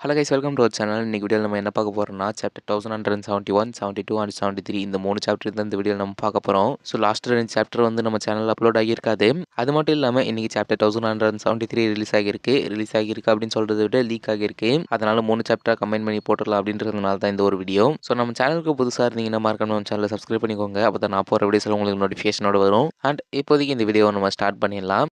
Hello guys, welcome to our channel. இன்னைக்கு வீடியோவில் நம்ம என்ன பார்க்க போகிறோம்னா சாப்டர் 1171, 72 அண்ட் 73 இந்த 3 சாப்டர் தான் இந்த வீடியோவில் நம்ம பார்க்க போகிறோம். ஸோ லாஸ்ட் 2 சாப்டர் வந்து நம்ம சேனலில் அப்லோட் ஆகியிருக்காது. அது மட்டும் இல்லாமல் இன்றைக்கி சாப்டர் 1173 ரிலீஸ் ஆகியிருக்கு அப்படின்னு சொல்கிறத விட லீக் ஆகியிருக்கு. அதனால் 3 சாப்டராக கம்பைன் பண்ணி போட்டுடலாம் அப்படின்றதுனால தான் இந்த ஒரு வீடியோ. ஸோ நம்ம சேனலுக்கு புதுசாக இருந்தீங்கன்னா மறக்காம நம்ம சேனலை சப்ஸ்கிரைப் பண்ணிக்கோங்க. அப்போ தான் நான் போகிற வீடியோஸில் உங்களுக்கு நோட்டிஃபிகேஷனோட வரும். அண்ட் இப்போதைக்கு இந்த வீடியோவை நம்ம ஸ்டார்ட் பண்ணிடலாம்.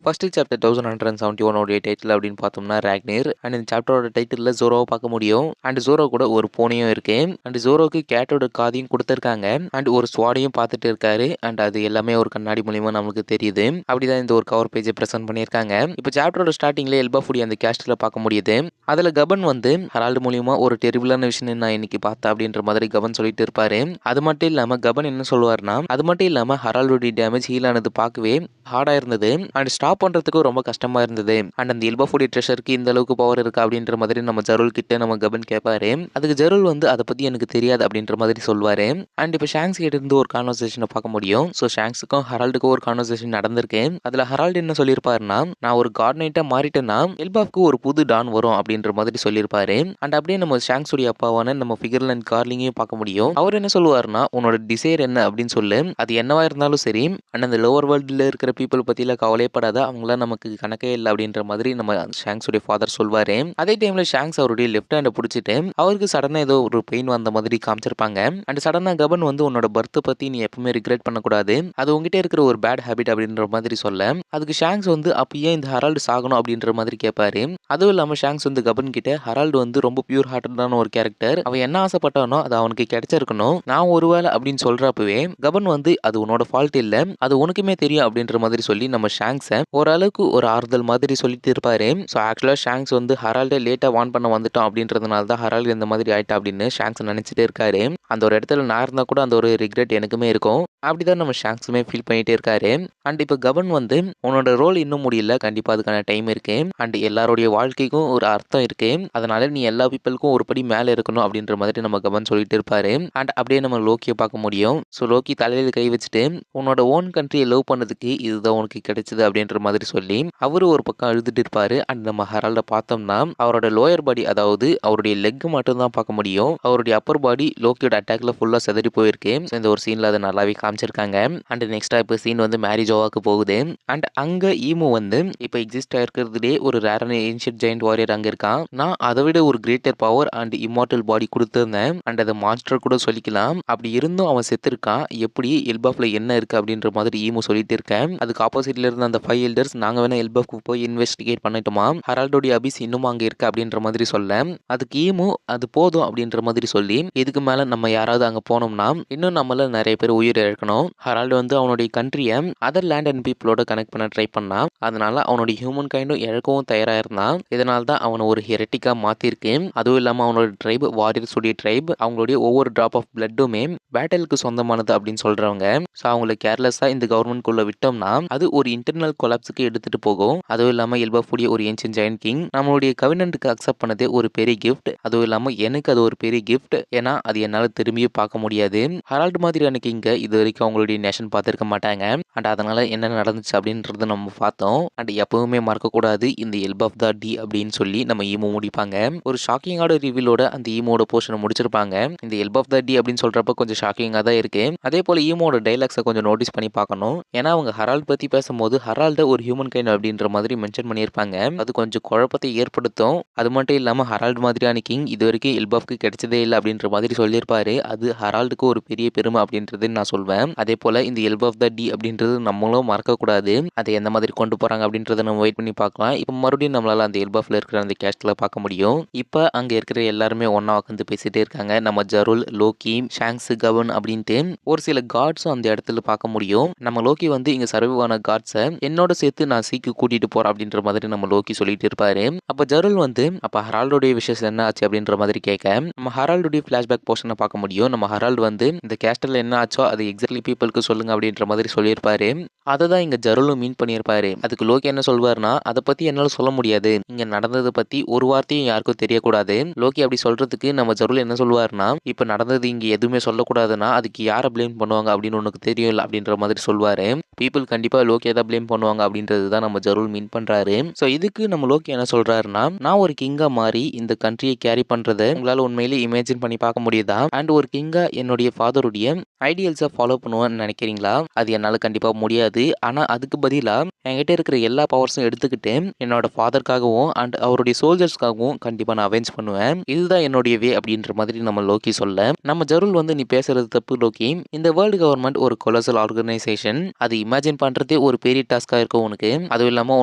ஃபர்ஸ்ட் சாப்டர் 1171 டைட்டில் அப்படின்னு பார்த்தோம்னா ராக்னிர். அண்ட் இந்த சாப்டரோட டைட்டிலில் ஜோரோவை பார்க்க முடியும். அண்ட் ஜோரோ கூட ஒரு பூனையும் இருக்கு. அண்ட் ஜோரோக்கு கேட்டோட காதையும் கொடுத்துருக்காங்க. அண்ட் ஒரு ஸ்வாடையும் பார்த்துட்டு இருக்காரு. அண்ட் அது எல்லாமே ஒரு கண்ணாடி மூலியமா நமக்கு தெரியுது. அப்படிதான் இந்த ஒரு கவர் பேஜை ப்ரெசென்ட் பண்ணியிருக்காங்க. இப்போ சாப்டரோட ஸ்டார்டிங்ல எல்பாஃபுடி அந்த கேஸ்டில் பார்க்க முடியுது. அதில் கபன் வந்து ஹரால்டு மூலியமா ஒரு டெரிபிளான விஷயம் நான் இன்னைக்கு பார்த்தேன் அப்படின்ற மாதிரி கபன் சொல்லிட்டு இருப்பாரு. அது மட்டும் இல்லாமல் கபன் என்ன சொல்லுவார்னா, அது மட்டும் இல்லாமல் ஹரால்டுடைய டேமேஜ் ஹீல் ஆனது பார்க்கவே ஹார்டாக இருந்தது. அண்ட் ஸ்டாப் பண்ணுறதுக்கு ரொம்ப கஷ்டமாக இருந்தது. அண்ட் அந்த எல்பாஃபுடி ட்ரெஷருக்கு இந்த அளவுக்கு பவர் இருக்கா அப்படின்ற மாதிரி நம்ம ஜருல் கிட்ட நம்ம கபன் கேட்பாரு. அதுக்கு ஜருல் வந்து அதை பற்றி எனக்கு தெரியாது அப்படின்ற மாதிரி சொல்வார். அண்ட் இப்போ ஷாங்ஸ் கிட்ட இருந்து ஒரு கான்வர்சேஷனை பார்க்க முடியும். ஸோ ஷாங்ஸுக்கும் ஹரால்டுக்கும் ஒரு கான்வர்சேஷன் நடந்திருக்கு. அதில் ஹரால்டு என்ன சொல்லியிருப்பாருன்னா, நான் ஒரு காட் நைட்டாக மாறிட்டேன்னா எல்பாஃப்க்கு ஒரு புது டான் வரும் அப்படின்ற மாதிரி சொல்லியிருப்பாரு. அண்ட் அப்படியே நம்ம ஷாங்ஸுடைய அப்பாவான நம்ம ஃபிகர்லண்ட் கார்லிங்கையும் பார்க்க முடியும். அவர் என்ன சொல்லுவார்னா, உன்னோட டிசைர் என்ன அப்படின்னு சொல்லு, அது என்னவா இருந்தாலும் சரி. அண்ட் அந்த லோவர் வேர்ல்டில் இருக்கிற பீப்புள் பற்றிலாம் கவலைப்படாத, அவங்களாம் நமக்கு கணக்கே இல்லை அப்படின்ற மாதிரி நம்ம ஷாங்ஸுடைய ஃபாதர் சொல்வாரு. அதே டைம்ல ஷாங்ஸ் அவருடைய லெஃப்ட் ஹேண்டை பிடிச்சிட்டு அவருக்கு சடனாக ஏதோ ஒரு பெயின் வந்த மாதிரி காமிச்சிருப்பாங்க. அண்ட் சடனாக கபன் வந்து உன்னோட பர்த்தை பற்றி நீ எப்பவுமே ரிக்ரெட் பண்ணக்கூடாது, அது உங்ககிட்ட இருக்கிற ஒரு பேட் ஹேபிட் அப்படின்ற மாதிரி சொல்ல, அதுக்கு ஷாங்ஸ் வந்து அப்போ ஏன் இந்த ஹரால்டு சாகணும் அப்படின்ற மாதிரி கேட்பாரு. அதுவும் இல்லாமல் ஷாங்ஸ் வந்து கபன் கிட்ட, ஹரால்டு வந்து ரொம்ப பியூர் ஹார்ட்டடான ஒரு கேரக்டர், அவன் என்ன ஆசைப்பட்டானோ அது அவனுக்கு கிடைச்சிருக்கணும், நான் ஒருவேளை அப்படின்னு சொல்றப்பவே கபன் வந்து அது உன்னோட ஃபால்ட் இல்லை, அது உனக்குமே தெரியும் அப்படின்ற மாதிரி சொல்லி நம்ம ஷாங்ஸை ஓரளவுக்கு ஒரு ஆறுதல் மாதிரி சொல்லிட்டு இருப்பாரு. ஸோ ஆக்சுவலாக ஷாங்ஸ் வந்து ஹரால்டை லேட்டாக வான் பண்ண வந்துட்டோம் அப்படின்றதுனால தான் ஹரால்டு இந்த மாதிரி ஆயிட்டா அப்படின்னு ஷாங்ஸ் நினைச்சிட்டே இருக்காரு. அந்த ஒரு இடத்துல நான் இருந்தா கூட அந்த ஒரு ரிக்ரெட் எனக்குமே இருக்கும். அப்படிதான் நம்ம ஷாங்ஸுமே ஃபீல் பண்ணிட்டே இருக்காரு. அண்ட் இப்போ கபன் வந்து உன்னோட ரோல் இன்னும் முடியல, கண்டிப்பா அதுக்கான டைம் இருக்கு. அண்ட் எல்லாருடைய வாழ்க்கைக்கும் ஒரு அர்த்தம் இருக்கு, அதனால நீ எல்லா பீப்புளுக்கும் ஒரு படி மேலே இருக்கணும் அப்படின்ற மாதிரி நம்ம கபன் சொல்லிட்டு இருப்பாரு. அண்ட் அப்படியே நம்ம லோக்கியை பார்க்க முடியும். ஸோ லோக்கி தலையில கை வச்சுட்டு, உன்னோட ஓன் கண்ட்ரியை லவ் பண்ணதுக்கு இதுதான் உனக்கு கிடைச்சது அப்படின்ற மாதிரி சொல்லி அவரு ஒரு பக்கம் அழுதுட்டு இருப்பாரு. அண்ட் நம்ம ஹரால்ட பார்த்தோம்னா அவரோட லோயர் பாடி, அதாவது அவருடைய லெக் மட்டும் தான் பார்க்க முடியும். அவருடைய அப்பர் பாடி லோக்கியோட அட்டாக்ல ஃபுல்லா செதறி போயிருக்கு. இந்த ஒரு சீன்ல அதை நல்லாவே காமிச்சிருக்காங்க. அண்ட் நெக்ஸ்டா இப்போ சீன் வந்து மேரிஜோவாக்கு போகுது. அண்ட் அங்க ஈமு வந்து இப்போ எக்ஸிஸ்ட் ஆயிருக்கிறதுலே ஒரு ரேரான ஏன்ஷியன்ட் ஜெயண்ட் வாரியர் அங்க இருக்கான். நான் அதை விட ஒரு greater power and immortal body கொடுத்திருந்தேன். அண்ட் அதை மான்ஸ்டர் கூட சொல்லிக்கலாம். அப்படி இருந்தும் அவன் செத்துருக்கான், எப்படி எல்பாஃப்ல என்ன இருக்கு அப்படின்ற மாதிரி ஈமு சொல்லிட்டு இருக்கேன். அதுக்கு ஆப்போசிட்ல இருந்த அந்த 5 எல்டர்ஸ், நாங்க வேணா எல்பாஃப்க்கு போய் இன்வெஸ்டிகேட் பண்ணிட்டோமா, ஹரால்டோடைய அபிஸ் இன்னும் அங்க இருக்கு அப்படின்ற மாதிரி சொல்ல, அதுக்கு ஈமு அது போதும் அப்படின்ற மாதிரி சொல்லி, இதுக்கு மேல நம்ம யாராவது அங்க போனோம்னா இன்னும் நம்மள நிறைய பேர் உயிர் இழக்கணும். ஹரால்டு வந்து அவனுடைய கண்ட்ரியை அதர் லேண்ட் அண்ட் பீப்புளோட கனெக்ட் பண்ண ட்ரை பண்ணான். அதனால அவனுடைய ஹியூமன் கைண்டும் இழக்கவும் தயாரா இருந்தான். இதனால தான் அவனை ஒரு ஹெரட்டிக்கா மாத்திருக்கு. அதுவும் இல்லாம அவனோட ட்ரைப், வாரியர்ஸுடைய ட்ரைப், அவங்களுடைய ஒவ்வொரு டிராப் ஆஃப் பிளட்டுமே பேட்டலுக்கு சொந்தமானது அப்படின்னு சொல்றவங்க. ஸோ அவங்களை கேர்லெஸ்ஸா இந்த கவர்மெண்ட்குள்ள விட்டோம்னா அது ஒரு இன்டர்னல் கொலாப்ஸுக்கு எடுத்துட்டு போகும். அதுவும் இல்லாம எல்பாஃபுடி ஒரு ஏன்ஷியன்ட் ஜெயண்ட் கிங், நம்மளுடைய கவர்னன்ட்டுக்கு அக்செப்ட் பண்ணதே ஒரு பெரிய கிஃப்ட். அதுவும் இல்லாம எனக்கு அது ஒரு பெரிய கிஃப்ட், ஏன்னா அது என்னால திரும்பியும் பார்க்க முடியாது. ஹரால்டு மாதிரியான கிங்க இது வரைக்கும் அவங்களுடைய நேஷன் பார்த்திருக்க மாட்டாங்க. அண்ட் அதனால என்ன நடந்துச்சு அப்படின்றது நம்ம பார்த்தோம். அண்ட் எப்பவுமே மறக்கக்கூடாது இந்த எல்பாஃப் த டி அப்படின்னு சொல்லி நம்ம ஈமோ முடிப்பாங்க. ஒரு ஷாக்கிங்கான ரிவீலோட அந்த ஈமோட போர்ஷனை முடிச்சிருப்பாங்க. இந்த எல்பாஃப் த டி அப்படின்னு சொல்றப்ப கொஞ்சம் ஷாக்கிங்கா தான் இருக்கு. அதே போல ஈமோட டைலாக்ஸை கொஞ்சம் நோட்டீஸ் பண்ணி பார்க்கணும். ஏன்னா அவங்க ஹரால்ட் பத்தி பேசும்போது ஹரால்ட ஒரு ஹியூமன் கைண்ட் அப்படின்ற மாதிரி மென்ஷன் பண்ணியிருப்பாங்க. அது கொஞ்சம் குழப்பத்தை ஏற்படுத்தும். அது மட்டும் இல்லாம ஹரால்டு மாதிரியான கிங் இது வரைக்கும் எல்பாஃப்க்கு கிடைச்சதே இல்லை அப்படின்ற மாதிரி சொல்லியிருப்பாரு. அது ஹரால்டுக்கு ஒரு பெரிய பெருமை அப்படின்றது நான் சொல்வேன். அதே போல இந்த எல்பாஃப் த டி அப்படின்றது நம்மளும் மறக்கக்கூடாது. அதை எந்த மாதிரி கொண்டு போறாங்க அப்படின்றத நம்ம வெயிட் பண்ணி பார்க்கலாம். இப்போ மறுபடியும் நம்மளால அந்த எல்பாஃப்ல இருக்கிற அந்த கேஸ்ட்ல பார்க்க முடியும். இப்போ அங்க இருக்கிற எல்லாருமே ஒன்னா உட்காந்து பேசிட்டே இருக்காங்க. நம்ம ஜருல், லோக்கி, ஷாங்ஸ், கவன் அப்படின்ட்டு ஒரு சில காட்ஸும் அந்த இடத்துல பார்க்க முடியும். நம்ம லோக்கி வந்து இங்க சர்வைவான காட்ஸை என்னோட சேர்த்து நான் சீக்கு கூட்டிட்டு போறேன் அப்படின்ற மாதிரி நம்ம லோக்கி சொல்லிட்டு இருப்பாரு. அப்ப ஜருல் வந்து அப்ப ஹரால்டோடைய விஷயம் என்ன ஆச்சு அப்படின்ற மாதிரி கேட்க, நம்ம ஹரால்டோடைய பிளாஷ்பேக் போர்ஷனை பார்க்க பார்க்க முடியும். நம்ம ஹெரால்ட் வந்து இந்த கேஸ்டல்ல என்ன ஆச்சோ அது எக்ஸாக்ட்லி பீப்பிளுக்கு சொல்லுங்க அப்படின்ற மாதிரி சொல்லியிருப்பாரு. அதை தான் இங்க ஜெரலும் மீன் பண்ணியிருப்பாரு. அதுக்கு லோக்கி என்ன சொல்வாருன்னா, அதை பத்தி என்னால சொல்ல முடியாது, இங்க நடந்ததை பத்தி ஒரு வார்த்தையும் யாருக்கும் தெரியக்கூடாது. லோக்கி அப்படி சொல்றதுக்கு நம்ம ஜெரல் என்ன சொல்வாருன்னா, இப்ப நடந்தது இங்க எதுவுமே சொல்லக்கூடாதுன்னா அதுக்கு யாரை ப்ளேம் பண்ணுவாங்க அப்படின்னு உனக்கு தெரியும்ல அப்படின்ற மாதிரி சொல்வாரு. பீப்புள் கண்டிப்பா லோக்கியை தான் ப்ளேம் பண்ணுவாங்க அப்படின்றது தான் நம்ம ஜெரல் மீன் பண்றாரு. ஸோ இதுக்கு நம்ம லோக்கி என்ன சொல்றாருன்னா, நான் ஒரு கிங்கா மாறி இந்த கண்ட்ரியை கேரி பண்றதை உங்களால உண்மையிலே இமேஜின் பண்ணி பார்க்க முடியுதா? அண்ட் ஒரு கிங்கா என்னுடைய ஃபாதருடைய ஐடியல்ஸை ஃபாலோ பண்ணுவேன்னு நினைக்கிறீங்களா? அது என்னால் கண்டிப்பாக முடியாது. ஆனால் அதுக்கு பதிலாக என்கிட்ட இருக்கிற எல்லா பவர்ஸும் எடுத்துக்கிட்டு என்னோட ஃபாதருக்காகவும் அண்ட் அவருடைய சோல்ஜர்ஸ்க்காகவும் கண்டிப்பாக நான் அவேஞ்ச் பண்ணுவேன். இதுதான் என்னுடைய வே அப்படின்ற மாதிரி நம்ம லோக்கி சொல்ல, நம்ம ஜெரல் வந்து நீ பேசுறது தப்பு லோக்கி. இந்த வேர்ல்டு கவர்மெண்ட் ஒரு கொலோசல் ஆர்கனைசேஷன். அது இமேஜின் பண்ணுறதே ஒரு பெரிய டாஸ்காக இருக்கும் உனக்கு. அதுவும் இல்லாமல்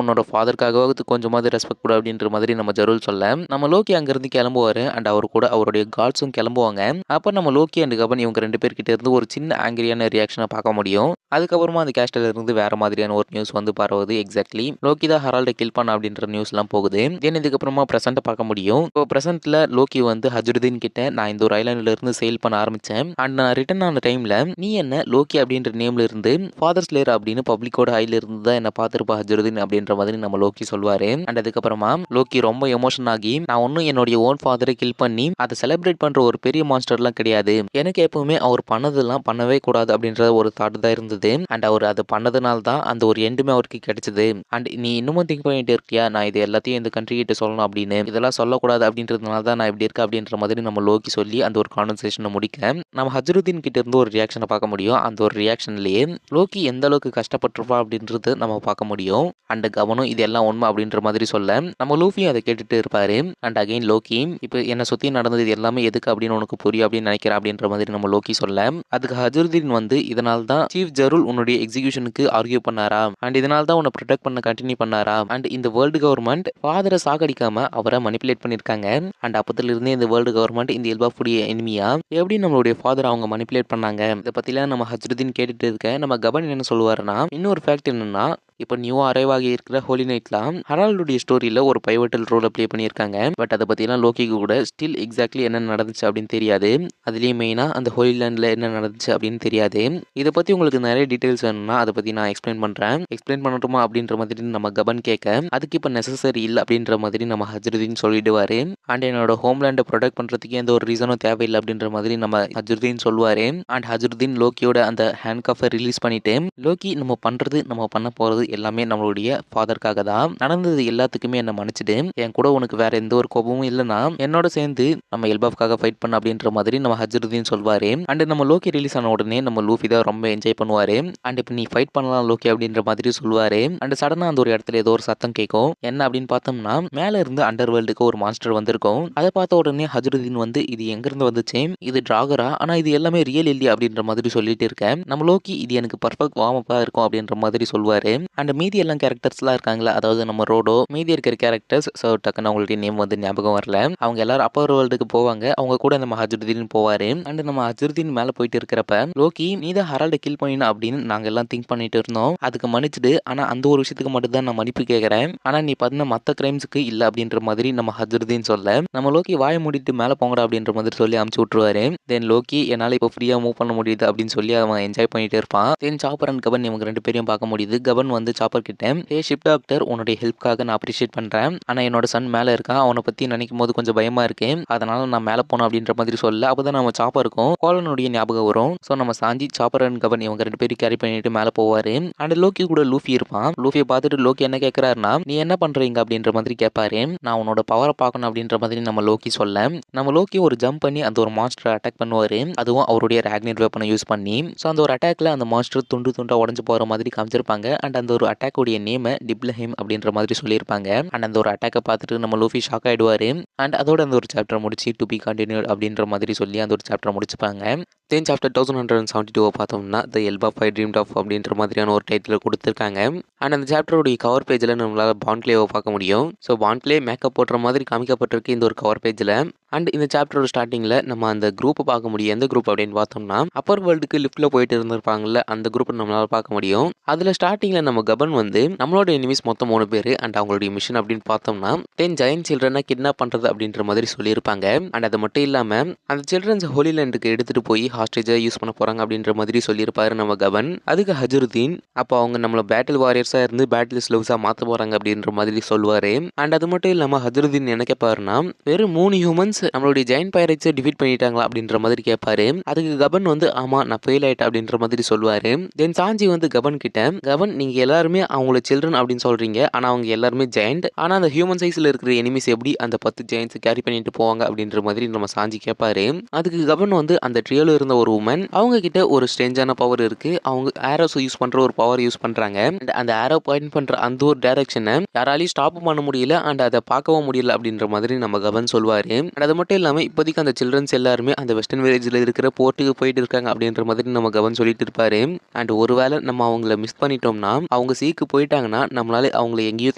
உன்னோட ஃபாதருக்காக கொஞ்சமாவது ரெஸ்பெக்ட் கூட அப்படின்ற மாதிரி நம்ம ஜெரல் சொல்ல, நம்ம லோக்கி அங்கேருந்து கிளம்புவார் அண்ட் அவர் கூட அவருடைய காட்ஸும் கிளம்புவாங்க. அப்போ நம்ம லோக்கி அண்ட் கபன் இவங்க 2 பேர்கிட்ட இருந்து ஒரு சின்ன ஆங்கிரியான ரியாக்ஷனை பார்க்க முடியும். அதுக்கப்புறமா அந்த கேஸ்டல் இருந்து வேற மாதிரியான ஒரு நியூஸ் வந்து பரவுது. எக்ஸாக்ட்லி லோக்கி தான் ஹெரால்டை கில் பண்ண அப்படின்ற நியூஸ்லாம் போகுது. தென் இதுக்கப்புறமா பிரசன்ட்டை பார்க்க முடியும். இப்போ பிரசன்ட்ல லோக்கி வந்து ஹஜ்ருதீன் கிட்ட நான் இந்த ஒரு ஐலாண்ட்ல இருந்து சேல் பண்ண ஆரம்பிச்சேன் அண்ட் நான் ரிட்டர்ன் ஆன டைம்ல நீ என்ன லோக்கி அப்படின்ற நேம்ல இருந்து ஃபாதர் ஸ்லேயர் அப்படின்னு பப்ளிக்கோட ஐல இருந்து தான் என்ன பார்த்திருப்பா ஹஜ்ருதீன் அப்படின்ற மாதிரி நம்ம லோக்கி சொல்வாரு. அண்ட் அதுக்கப்புறமா லோக்கி ரொம்ப எமோஷன் ஆகி, நான் ஒன்னும் என்னுடைய ஓன் ஃபாதரை கில் பண்ணி அதை செலிப்ரேட் பண்ற ஒரு பெரிய மான்ஸ்டர்லாம் கிடையாது, எனக்கு எப்பவுமே அவர் பண்ணதெல்லாம் பண்ணவே கூடாது அப்படின்ற ஒரு தாட் தான் இருந்தது. அண்ட் அவர் அதை பண்ணதுனால தான் அந்த ஒரு எண்டுமே அவருக்கு கிடைச்சது. அண்ட் நீ இன்னமும் திங்க் பண்ணிட்டு இருக்கியா நான் இது எல்லாத்தையும் இந்த கண்ட்ரி கிட்ட சொல்லணும் அப்படின்னு, இதெல்லாம் சொல்லக்கூடாது அப்படின்றதுனால தான் நான் இப்படி இருக்கேன் அப்படின்ற மாதிரி நம்ம லோக்கி சொல்லி அந்த ஒரு கான்வர்சேஷனை முடிக்க நம்ம ஹஜ்ருதீன் கிட்ட இருந்து ஒரு ரியாக்ஷனை பார்க்க முடியும். அந்த ஒரு ரியாக்ஷன்லயே லோக்கி எந்த அளவுக்கு கஷ்டப்பட்டிருப்பா அப்படின்றது நம்ம பார்க்க முடியும். அண்ட் கவனம் இது எல்லாம் உண்மை அப்படின்ற மாதிரி சொல்ல நம்ம லூஃபியும் அதை கேட்டுட்டு இருப்பாரு. அண்ட் அகைன் லோக்கி இப்போ என்னை சுற்றி நடந்தது எல்லாமே எதுக்கு அப்படின்னு உனக்கு புரியும் அப்படின்னு நினைக்கிறேன் அப்படின்ற மாதிரி நம்ம லோக்கி சொல்ல, அதுக்கு ஹஜ்ருதீன் வந்து இதனால தான் சீஃப் ஜெருல் உன்னுடைய எக்ஸிகியூஷனுக்கு ஆர்கியூ பண்ணாரா அண்ட் இதனால தான் உன்னை ப்ரொடெக்ட் பண்ண கண்டினியூ பண்ணாரா அண்ட் இந்த வேர்ல்டு கவர்மெண்ட் ஃபாதரை சாகடிக்காம அவரை மனிப்புலேட் பண்ணிருக்காங்க அண்ட் அப்பத்துல இருந்தே இந்த வேர்ல்டு கவர்மெண்ட் இந்த எல்பாஃபுடைய எனிமியா எப்படி நம்மளுடைய ஃபாதர் அவங்க மனிப்புலேட் பண்ணாங்க இதை பத்திலாம் நம்ம ஹஜ்ருதீன் கேட்டுட்டு இருக்க நம்ம கபன் என்ன சொல்லுவாருன்னா, இன்னொரு ஃபேக்ட் என்னன்னா, இப்போ நியூ அரைவ் ஆகி இருக்கிற ஹோலி நைட்லாம் ஹெரால்டுடைய ஸ்டோரியில் ஒரு பைவட்டல் ரோலை ப்ளே பண்ணியிருக்காங்க. பட் அதை பற்றிலாம் லோக்கிக்கு கூட ஸ்டில் எக்ஸாக்ட்லி என்ன நடந்துச்சு அப்படின்னு தெரியாது. அதுலேயும் மெயினாக அந்த ஹோலி லேண்டில் என்ன நடந்துச்சு அப்படின்னு தெரியாது. இதை பற்றி உங்களுக்கு நிறைய டீட்டெயில்ஸ் வேணும்னா அதை பற்றி நான் எக்ஸ்பிளைன் பண்ணுறேன். எக்ஸ்பிளைன் பண்ணட்டுமா அப்படின்ற மாதிரி நம்ம கபன் கேட்க, அதுக்கு இப்போ நெசசரி இல்லை அப்படின்ற மாதிரி நம்ம ஹஜ்ருதீன் சொல்லிடுவார். அண்ட் என்னோட ஹோம்லேண்டை ப்ரொடெக்ட் பண்ணுறதுக்கு எந்த ஒரு ரீசனும் தேவையில்லை அப்படின்ற மாதிரி நம்ம ஹஜ்ருதீன் சொல்லுவார். அண்ட் ஹஜ்ருதீன் லோக்கியோட அந்த ஹேண்ட் கஃபை ரிலீஸ் பண்ணிட்டு, லோக்கி நம்ம பண்ணுறது நம்ம பண்ண போகிறது எல்லாமே நம்மளுடைய ஃபாதருக்காக தான், நடந்தது எல்லாத்துக்குமே என்ன மன்னிச்சிடு, என் கூட உனக்கு வேற எந்த ஒரு கோபமும் இல்லைன்னா என்னோட சேர்ந்து நம்ம எல்பாஃப்காக ஃபைட் பண்ண அப்படின்ற மாதிரி நம்ம ஹஜ்ருதீன் சொல்வாரு. அண்ட் நம்ம லோக்கி ரிலீஸ் ஆன உடனே நம்ம லூஃபி தான் ரொம்ப என்ஜாய் பண்ணுவாரு. அண்ட் இப்போ நீ ஃபைட் பண்ணலாம் லோக்கி அப்படின்ற மாதிரி சொல்லுவாரு. அண்ட் சடனா அந்த ஒரு இடத்துல ஏதோ ஒரு சத்தம் கேட்கும். என்ன அப்படின்னு பார்த்தோம்னா, மேல இருந்து அண்டர் வேர்ல்டுக்கு ஒரு மான்ஸ்டர் வந்திருக்கும். அதை பார்த்த உடனே ஹஜ்ருதீன் வந்து இது எங்க இருந்து வந்துச்சு, இது டிராகரா, ஆனா இது எல்லாமே ரியல் இல்லையா அப்படின்ற மாதிரி சொல்லிட்டு இருக்கேன். நம்ம லோக்கி இது எனக்கு பர்ஃபெக்ட் வார்ம் அப்பா இருக்கும் அப்படின்ற மாதிரி சொல்வாரு. அண்ட் மீதி எல்லாம் கேரக்டர்ஸ்லாம் இருக்காங்களா, அதாவது நம்ம ரோடோ மீதி இருக்கிற கேரக்டர்ஸ், ஸோ டக்குன்னு அவங்களுடைய நேம் வந்து ஞாபகம் வரல, அவங்க எல்லாரும் அப்பர் வேர்ல்டுக்கு போவாங்க. அவங்க கூட நம்ம ஹஜ்ருதீன் போவாரு. அண்ட் நம்ம ஹஜ்ருதீன் மேல போயிட்டு இருக்கிறப்ப லோக்கி நீ தான் ஹெரால்டை கில் பண்ணினா அப்படின்னு நாங்க எல்லாம் திங்க் பண்ணிட்டு இருந்தோம், அதுக்கு மன்னிச்சிடு, ஆனா அந்த ஒரு விஷயத்துக்கு மட்டும் தான் நான் மன்னிப்பு கேட்கறேன், ஆனா நீ பண்ண மற்ற கிரைம்ஸுக்கு இல்ல அப்படின்ற மாதிரி நம்ம ஹஜ்ருதீன் சொல்ல, நம்ம லோக்கி வாய மூடிட்டு மேல போங்கடா அப்படின்ற மாதிரி சொல்லி அமுச்சு விட்டுருவாரு. தென் லோக்கி என்னால இப்போ ஃப்ரீயா மூவ் பண்ண முடியுது அப்படின்னு சொல்லி அவன் என்ஜாய் பண்ணிட்டு இருப்பான். தென் சாப்பர் அண்ட் கபன் இவங்க 2 பேரையும் பார்க்க முடியுது. கபன் வந்து சாப்பர் கிட்ட, ஏ ஷிப் டாக்டர் உன்னுடைய ஹெல்ப்காக நான் அப்ரிஷியேட் பண்றேன், ஆனா என்னோட சன் மேல இருக்கான், அவனை பத்தி நினைக்கும் போது கொஞ்சம் பயமா இருக்கு, அதனால நான் மேல போனோம் அப்படின்ற மாதிரி சொல்ல, அப்பதான் நம்ம சாப்பர் இருக்கும் கோலனுடைய ஞாபகம் வரும். ஸோ நம்ம சாஞ்சி சாப்பர் அண்ட் கபன் இவங்க 2 பேரும் கேரி பண்ணிட்டு மேல போவாரு. அண்ட் லோக்கி கூட லூஃபி இருப்பான். லூஃபியை பார்த்துட்டு லோக்கி என்ன கேட்கிறாருன்னா, நீ என்ன பண்றீங்க அப்படின்ற மாதிரி கேட்பாரு. நான் உன்னோட பவரை பார்க்கணும் அப்படின்ற மாதிரி நம்ம லோக்கி சொல்ல, நம்ம லோக்கி ஒரு ஜம்ப் பண்ணி அந்த ஒரு மான்ஸ்டரை அட்டாக் பண்ணுவாரு, அதுவும் அவருடைய ராக்னியர் வெப்பனை யூஸ் பண்ணி. ஸோ அந்த ஒரு அட்டாக்ல அந்த மான்ஸ்டர் துண்டு துண்டா உடஞ்சு போற மாதிரி காமிச்சிருப்பாங்க. அண்ட் அந்த ஒரு அட்டாக் உடைய நேம் டிப்லஹேம் அப்படின்ற மாதிரி சொல்லியிருப்பாங்க. அண்ட் அந்த ஒரு அட்டாக்கை பார்த்துட்டு நம்ம லூஃபி ஷாக் ஆயிடுவாரு. அண்ட் அதோட அந்த ஒரு சாப்டர் முடிச்சு டு பி கண்டினியூட் அப்படின்ற மாதிரி சொல்லி அந்த ஒரு சாப்டரை முடிச்சுப்பாங்க. தென் சாப்டர் 1172 பார்த்தோம்னா த எல்பாஃப் ஐ ட்ரீம்ட் ஆஃப் அப்படின்ற மாதிரியான ஒரு டைட்டில் கொடுத்துருக்காங்க. அண்ட் அந்த சாப்டருடைய கவர் பேஜில் நம்மளால் பான்க்லேவை பார்க்க முடியும். ஸோ பான்க்லே மேக்கப் போடுற மாதிரி காமிக்கப்பட்டிருக்கு இந்த ஒரு கவர் பேஜில். அண்ட் இந்த சாப்டரோட ஸ்டார்டிங்ல நம்ம அந்த குரூப்பை பார்க்க முடியும். எந்த குரூப் அப்படின்னு பார்த்தோம்னா அப்பர் வேர்ல்டுக்கு லிஃப்ட்ல போயிட்டு இருந்திருப்பாங்கல்ல அந்த குரூப் நம்மளால பார்க்க முடியும். அதுல ஸ்டார்டிங்ல நம்ம கபன் வந்து நம்மளோட எனிமீஸ் மொத்தம் 3 பேர் அண்ட் அவங்களுடைய மிஷன் அப்படின்னு பார்த்தோம்னா 10 ஜெயண்ட் சில்ட்ரனை கிட்னாப் பண்றது அப்படின்ற மாதிரி சொல்லியிருப்பாங்க. அண்ட் அது மட்டும் இல்லாம அந்த சில்ட்ரன்ஸ் ஹோலி லேண்டுக்கு எடுத்துட்டு போய் ஹாஸ்டேஜா யூஸ் பண்ண போறாங்க அப்படின்ற மாதிரி சொல்லியிருப்பாரு நம்ம கபன். அதுக்கு ஹஜருதீன் அப்போ அவங்க நம்மள பேட்டில் வாரியர்ஸா இருந்து பேட்டில் ஸ்லவ்ஸா மாத்த போறாங்க அப்படின்ற மாதிரி சொல்லுவாரு. அண்ட் அது மட்டும் இல்லாம ஹஜருதீன் என்ன கேட்பாருன்னா வெறும் 3 ஹியூமன்ஸ் நம்மளுடைய ஜெயண்ட் பைரட்ஸை டிஃபீட் பண்ணிட்டாங்களா அப்படின்ற மாதிரி கேட்பாரு. அதுக்கு கபன் வந்து ஆமா நான் ஃபெயில் ஆயிட்டேன் அப்படின்ற மாதிரி சொல்லுவாரு. தென் சாஞ்சி வந்து கபன் கிட்ட கபன் நீங்க எல்லாருமே அவங்களோட சில்ட்ரன் அப்படின்னு சொல்றீங்க, ஆனா அவங்க எல்லாருமே ஜெயண்ட், ஆனா அந்த ஹியூமன் சைஸ்ல இருக்கிற எனிமீஸ் எப்படி அந்த 10 ஜெயண்ட்ஸ் கேரி பண்ணிட்டு போவாங்க அப்படின்ற மாதிரி நம்ம சாஞ்சி கேட்பாரு. அதுக்கு கபன் வந்து அந்த ட்ரியோல இருந்த ஒரு உமன் அவங்க கிட்ட ஒரு ஸ்ட்ரேஞ்சான பவர் இருக்கு, அவங்க ஆரோஸ் யூஸ் பண்ற ஒரு பவர் யூஸ் பண்றாங்க. அந்த ஆரோ பாயிண்ட் பண்ற அந்த ஒரு டைரக்ஷனை யாராலையும் ஸ்டாப் பண்ண முடியல அண்ட் அதை பார்க்கவும் முடியல அப்படின்ற மாதிரி நம்ம கபன் சொல்வாரு. அது மட்டும் இல்லாம இப்போதைக்கு அந்த சில்ட்ரன்ஸ் எல்லாருமே அந்த வெஸ்டர்ன் வில்லேஜ்ல இருக்கிற போர்ட்டுக்கு போயிட்டு இருக்காங்க அப்படின்ற மாதிரி நம்ம கவன் சொல்லிட்டு இருப்பாரு. அண்ட் ஒருவேளை நம்ம அவங்கள மிஸ் பண்ணிட்டோம்னா அவங்க சீக்கு போயிட்டாங்கன்னா நம்மளால அவங்கள எங்கேயும்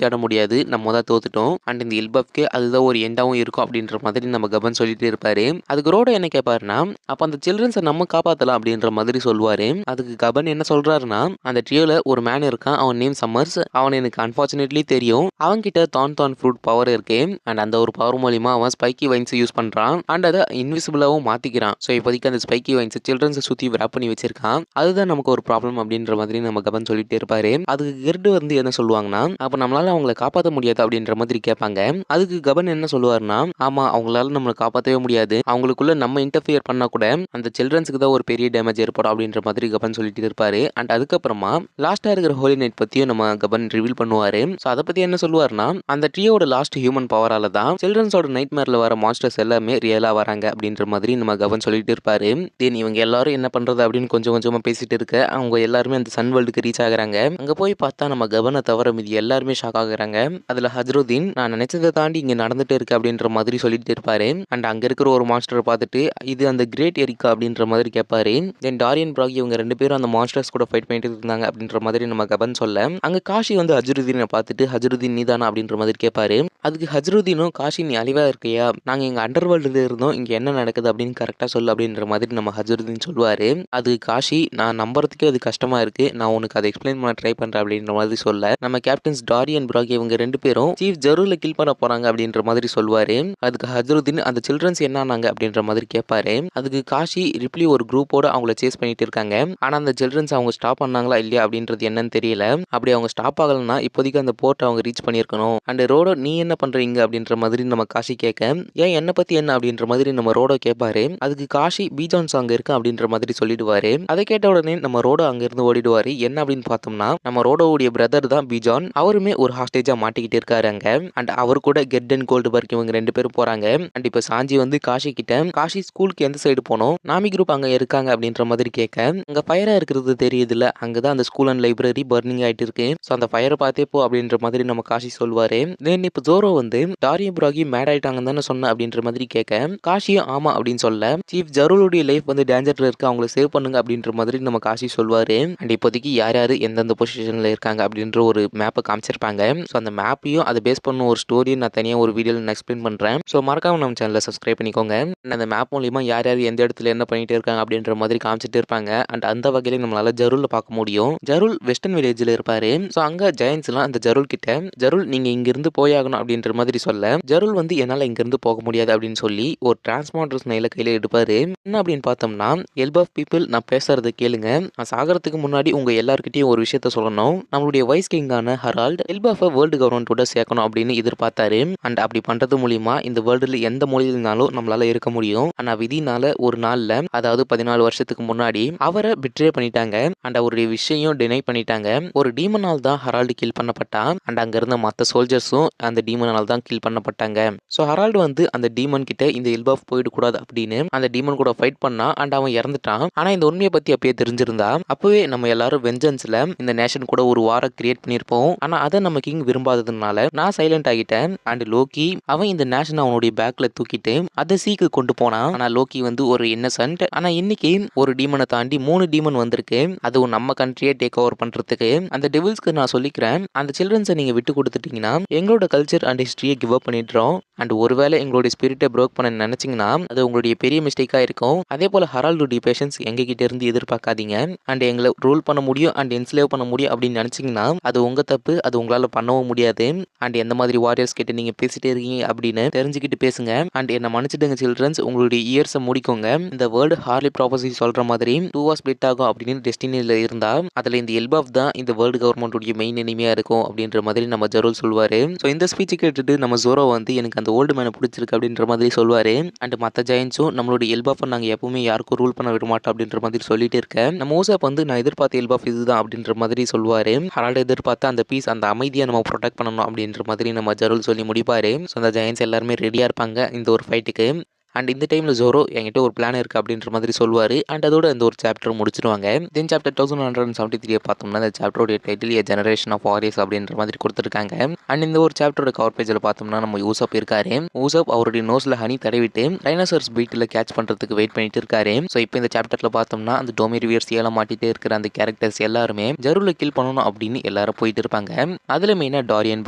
தேட முடியாது, நம்ம தான் தோத்துட்டோம் அண்ட் இந்த இல்பப்கே அதுதான் ஒரு எண்டாவும் இருக்கும் அப்படின்ற மாதிரி நம்ம கவன் சொல்லிட்டு இருப்பாரு. அதுக்கு ரோட என்ன கேட்பாருன்னா அப்ப அந்த சில்ட்ரன்ஸை நம்ம காப்பாத்தலாம் அப்படின்ற மாதிரி சொல்லுவாரு. அதுக்கு கபன் என்ன சொல்றாருன்னா அந்த ட்ரியோல ஒரு மேன் இருக்கான், அவன் நேம் சம்மர்ஸ், அவன் எனக்கு அன்பார்ச்சுனேட்லி தெரியும், அவன் கிட்ட தான் ஃப்ரூட் பவர் இருக்கு அண்ட் அந்த ஒரு பவர் மூலியமா அவன் ஸ்பைக்கி வைன்ஸ் யூஸ் பண்றான் அண்ட் அதை இன்விசிபிளாவும் மாத்திக்கிறான். ஸோ இப்போதைக்கு அந்த ஸ்பைக்கி வைன்ஸ் சில்ட்ரன்ஸை சுத்தி ரேப் பண்ணி வச்சிருக்கான், அதுதான் நமக்கு ஒரு ப்ராப்ளம் அப்படின்ற மாதிரி நம்ம கபன் சொல்லிட்டே இருப்பாரு. அதுக்கு கிர்டு வந்து என்ன சொல்லுவாங்கன்னா அப்ப நம்மளால அவங்கள காப்பாற்ற முடியாது அப்படின்ற மாதிரி கேட்பாங்க. அதுக்கு கபன் என்ன சொல்லுவாருன்னா ஆமா அவங்களால நம்மளை காப்பாற்றவே முடியாது, அவங்களுக்குள்ள நம்ம இன்டர்ஃபியர் பண்ணா கூட அந்த சில்ட்ரன்ஸுக்கு தான் ஒரு பெரிய டேமேஜ் ஏற்படும் அப்படின்ற மாதிரி கபன் சொல்லிட்டு இருப்பாரு. அண்ட் அதுக்கப்புறமா லாஸ்டா இருக்கிற ஹோலி நைட் பத்தியும் நம்ம கபன் ரிவீல் பண்ணுவாரு. ஸோ அதை பத்தி என்ன சொல்லுவாருன்னா அந்த ட்ரியோட லாஸ்ட் ஹியூமன் பவரால தான் சில்ட்ரன்ஸோட நைட் மேர்ல வர மான்ஸ்டர்ஸ் எல்லாமே ரியலா வராங்க அப்படின்ற மாதிரி நம்ம கவன் சொல்லிட்டு இருப்பாரு. தென் இவங்க எல்லாரும் என்ன பண்றது அப்படின்னு கொஞ்சம் கொஞ்சமா பேசிட்டு இருக்க அவங்க எல்லாருமே அந்த சன் வேர்ல்டுக்கு ரீச் ஆகுறாங்க. அங்க போய் பார்த்தா நம்ம கவனை தவிர மீதி எல்லாருமே ஷாக் ஆகுறாங்க. அதுல ஹஜ்ருதீன் நான் நினைச்சதை தாண்டி இங்க நடந்துட்டு இருக்கு அப்படின்ற மாதிரி சொல்லிட்டு இருப்பாரு. அண்ட் அங்க இருக்கிற ஒரு மான்ஸ்டரை பார்த்துட்டு இது அந்த கிரேட் எரிக்கா அப்படின்ற மாதிரி கேட்பாரு. தென் டாரியன் பிராகி இவங்க 2 பேரும் அந்த மான்ஸ்டர்ஸ் கூட ஃபைட் பண்ணிட்டு இருந்தாங்க அப்படின்ற மாதிரி நம்ம கவன் சொல்ல அங்க காஷி வந்து ஹஜ்ருதீனை பார்த்துட்டு ஹஜ்ருதீன் நீதானா அப்படின்ற மாதிரி கேட்பாரு. அதுக்கு ஹஜ்ருதீனும் காஷி நீ அழிவா இருக்கியா, நாங்க எங்க அண்டர் வேர்ல்டுல இருந்தோம், இங்க என்ன நடக்குது அப்படின்னு கரெக்டா சொல்லு அப்படின்ற மாதிரி நம்ம ஹஜ்ருதீன் சொல்லுவாரு. அது காஷி நான் நம்புறதுக்கே அது கஷ்டமா இருக்கு, நான் உனக்கு அதை எக்ஸ்பிளைன் பண்ண ட்ரை பண்றேன் அப்படின்ற மாதிரி சொல்ல நம்ம கேப்டன்ஸ் டாரியன் பிராகி இவங்க 2 பேரும் சீஃப் ஜரூல கில் பண்ண போறாங்க அப்படின்ற மாதிரி சொல்லுவாரு. அதுக்கு ஹஜ்ருதீன் அந்த சில்ட்ரன்ஸ் என்ன ஆனாங்க அப்படின்ற மாதிரி கேட்பாரு. அதுக்கு காஷி ரிப்ளி ஒரு குரூப்போட அவங்கள சேஸ் பண்ணிட்டு இருக்காங்க, ஆனா அந்த சில்ட்ரன்ஸ் அவங்க ஸ்டாப் பண்ணாங்களா இல்லையா அப்படின்றது என்னன்னு தெரியல, அப்படி அவங்க ஸ்டாப் ஆகலன்னா இப்போதைக்கு அந்த போர்ட்டை அவங்க ரீச் பண்ணியிருக்கணும். அண்ட் ரோடோ நீ என்ன பண்றீங்க அப்படின்ற மாதிரி நம்ம காஷி கேட்க ஏன் என்ன பத்தி என்ன அப்படின்ற மாதிரி நம்ம ரோடோ கேட்பாரு. அதுக்கு காஷி பீஜான்ஸ் அங்க இருக்கு அப்படின்ற மாதிரி சொல்லிடுவாரு. அதை கேட்ட உடனே நம்ம ரோடோ அங்க இருந்து ஓடிடுவாரு. என்ன அப்படின்னு பார்த்தோம்னா நம்ம ரோடோவுடைய பிரதர் தான் பீஜான், அவருமே ஒரு ஹாஸ்டேஜா மாட்டிக்கிட்டு இருக்காரு அங்க. அண்ட் அவர் கூட கெட் அண்ட் கோல்டு பர்க் இவங்க 2 பேரும் போறாங்க. அண்ட் இப்ப சாஞ்சி வந்து காஷி கிட்ட காஷி ஸ்கூலுக்கு எந்த சைடு போனோம், நாமி குரூப் அங்க இருக்காங்க அப்படின்ற மாதிரி கேட்க அங்க ஃபயரா இருக்கிறது தெரியுது இல்ல, அங்கதான் அந்த ஸ்கூல் அண்ட் லைப்ரரி பர்னிங் ஆயிட்டு இருக்கு, சோ அந்த ஃபயரை பார்த்தே போ அப்படின்ற மாதிரி நம்ம காஷி சொல்லுவாரு. தென் இப்ப ஜோரோ வந்து டாரியன் பிராகி மேட் ஆயிட்டாங்கன்னு தானே சொன்ன அப்படின்ற மாதிரி கேட்க காஷியும் ஆமா அப்படின்னு சொல்ல சீஃப் ஜரூலுடைய லைஃப் வந்து டேஞ்சர்ல இருக்கு, அவங்களை சேவ் பண்ணுங்க அப்படின்ற மாதிரி நம்ம காஷி சொல்வாரு. அண்ட் இப்போதைக்கு யார் யாரு எந்தெந்த பொசிஷன்ல இருக்காங்க அப்படின்ற ஒரு மேப்பை காமிச்சிருப்பாங்க. ஸோ அந்த மேப்பையும் அதை பேஸ் பண்ண ஒரு ஸ்டோரியை நான் தனியாக ஒரு வீடியோவில் நான் எக்ஸ்பிளைன் பண்றேன். ஸோ மறக்காம நம்ம சேனலை சப்ஸ்கிரைப் பண்ணிக்கோங்க. அந்த மேப் மூலியமா யார் யார் எந்த இடத்துல என்ன பண்ணிட்டு இருக்காங்க அப்படின்ற மாதிரி காமிச்சிட்டு இருப்பாங்க. அண்ட் அந்த வகையில நம்மளால ஜரூல் பார்க்க முடியும். ஜரூல் வெஸ்டர்ன் வில்லேஜ்ல இருப்பாரு. ஸோ அங்க ஜெயன்ஸ் எல்லாம் அந்த ஜரூல் கிட்ட ஜரூல் நீங்க இங்க இருந்து போயாகணும் அப்படின்ற மாதிரி சொல்ல ஜரூல் வந்து என்னால இங்க இருந்து போக முடியாது அப்படின்னு சொல்லி ஒரு டிரான்ஸ்பாண்டர்ஸ் நைல கையில எடுப்பாரு. என்ன அப்படின்னு பார்த்தோம்னா எல்பஃப் பீப்புள் நான் பேசுறதை கேளுங்க, நான் சாகறதுக்கு முன்னாடி உங்க எல்லார்கிட்டயும் ஒரு விஷயத்த சொல்லணும், நம்மளுடைய வைஸ் கிங்கான ஹரால்ட் எல்பஃபை வேர்ல்டு கவர்மெண்டோட சேர்க்கணும் அப்படின்னு எதிர்பார்த்தாரு. அண்ட் அப்படி பண்றது மூலியமா இந்த வேர்ல்டுல எந்த மொழியினாலும் நம்மளால இருக்க முடியும். ஆனா விதினால ஒரு நாள்ல அதாவது 14 வருஷத்துக்கு முன்னாடி அவரை பிட்ரே பண்ணிட்டாங்க அண்ட் அவருடைய விஷயம் டினை பண்ணிட்டாங்க. ஒரு டீமனால் தான் ஹரால்டு கில் பண்ணப்பட்டா அண்ட் அங்க இருந்த மற்ற சோல்ஜர்ஸும் அந்த டீமனால் தான் கில் பண்ணப்பட்டாங்க. ஸோ ஹரால்டு வந்து அந்த டீமன் கிட்ட இந்த எல்பஃப் போயிடக்கூடாது அப்படின்னு அந்த டீமன் கூட ஃபைட் பண்ணா அண்ட் அவன் இறந்துட்டான். ஆனா இந்த உண்மையை பத்தி அப்பயே தெரிஞ்சிருந்தா அப்பவே நம்ம எல்லாரும் வெஞ்சன்ஸ்ல இந்த நேஷன் கூட ஒரு வார கிரியேட் பண்ணிருப்போம். ஆனா அதை நம்ம கிங் விரும்பாததுனால நான் சைலண்ட் ஆகிட்டேன். அண்ட் லோக்கி அவன் இந்த நேஷன் அவனுடைய பேக்ல தூக்கிட்டு அதை சீக்கு கொண்டு போனான். ஆனா லோக்கி வந்து ஒரு இன்னசென்ட். ஆனா இன்னைக்கு ஒரு டீமனை தாண்டி 3 டீமன் வந்திருக்கு, அதுவும் நம்ம கண்ட்ரியே டேக் ஓவர் பண்றதுக்கு. அந்த டெவில்ஸ்க்கு நான் சொல்லிக்கிறேன், அந்த சில்ட்ரன்ஸை நீங்க விட்டு கொடுத்துட்டீங்கன்னா எங்களோட கல்ச்சர் அண்ட் ஹிஸ்டரியை கிவ் அப் பண்ணிடுறோம் அண்ட் ஒருவேளை எங்களுடைய ஸ்பிரிட்டை ப்ரோக் பண்ண நினைச்சீங்கன்னா அது உங்களுடைய பெரிய மிஸ்டேக்கா இருக்கும். அதே போல ஹரால்டு டி பேஷன்ஸ் எங்ககிட்ட இருந்து எதிர்பார்க்காதீங்க. அண்ட் எங்களை ரூல் பண்ண முடியும் அண்ட் என்ஸ்லேவ் பண்ண முடியும் அப்படின்னு நினைச்சீங்கன்னா அது உங்க தப்பு. அது உங்களால பண்ணவும் முடியாது. அண்ட் எந்த மாதிரி வாரியர்ஸ் கிட்ட நீங்க பேசிட்டே இருக்கீங்க அப்படின்னு தெரிஞ்சுக்கிட்டு பேசுங்க. அண்ட் என்ன மன்னிச்சிடுங்க சில்ட்ரன்ஸ், உங்களுடைய இயர்ஸை முடிக்கோங்க. இந்த வேர்ல்டு ஹார்லி ப்ராபசி சொல்ற மாதிரி 2 ஸ்பிளிட் ஆகும் அப்படின்னு டெஸ்டினியில இருந்தா அதுல இந்த எல்பாஃப் தான் இந்த வேர்ல்டு கவர்மெண்ட்டுடைய மெயின் எனிமியா இருக்கும் அப்படின்ற மாதிரி நம்ம ஜெரோல் சொல்வாரு. ஸோ இந்த ஸ்பீச் கேட்டுட்டு நம்ம ஜோரோ வந்து எனக்கு அந்த ஓல்டு மேனை பிடிச்சிருக்கு அப்படின்ற மாதிரி சொல்வாரு. அண்ட் மற்ற ஜெயின்ஸும் நம்மளுடைய எல்பாஃபை நாங்கள் எப்பவுமே யாருக்கும் ரூல் பண்ண விட மாட்டோம் அப்படின்ற மாதிரி சொல்லிட்டு இருக்கேன். நம்ம ஊசாப் வந்து நான் எதிர்பார்த்த எல்பாஃப் இதுதான் அப்படின்ற மாதிரி சொல்வாரு. ஹரால்டு எதிர்பார்த்த அந்த பீஸ் அந்த அமைதியை நம்ம ப்ரொடெக்ட் பண்ணணும் அப்படின்ற மாதிரி நம்ம ஜெரோல் சொல்லி முடிப்பாரு. ஸோ அந்த ஜெயின்ஸ் எல்லாருமே ரெடியா இருப்பாங்க இந்த ஒரு ஃபைட்டுக்கு. அண்ட் இந்த டைமில் ஜோரோ என்கிட்ட ஒரு பிளான் இருக்குது அப்படின்ற மாதிரி சொல்லுவார். அண்ட் அதோட அந்த ஒரு சாப்டர் முடிச்சிருவாங்க. தென் சாப்டர் 1173 பார்த்தோம்னா அந்த சாப்டரோடைய title a generation of warriors அப்படின்ற மாதிரி கொடுத்துருக்காங்க. அண்ட் இந்த ஒரு சாப்டரோட கவர் பேஜில் பார்த்தோம்னா நம்ம யூசப் இருக்காரு. யூசப் அவருடைய நோஸில் ஹனி தடவிட்டு டைனோசர்ஸ் பீட்டில் கேட்ச் பண்ணுறதுக்கு வெயிட் பண்ணிட்டு இருக்காரு. ஸோ இப்போ இந்த சாப்டரில் பார்த்தோம்னா அந்த டோமி ரிவியர்ஸ் ஏலம் மாட்டிகிட்டே இருக்கிற அந்த கேரக்டர்ஸ் எல்லாருமே ஜெருலை கில் பண்ணணும் அப்படின்னு எல்லாரும் போயிட்டு இருப்பாங்க. அதில் மெயினாக டாரியன்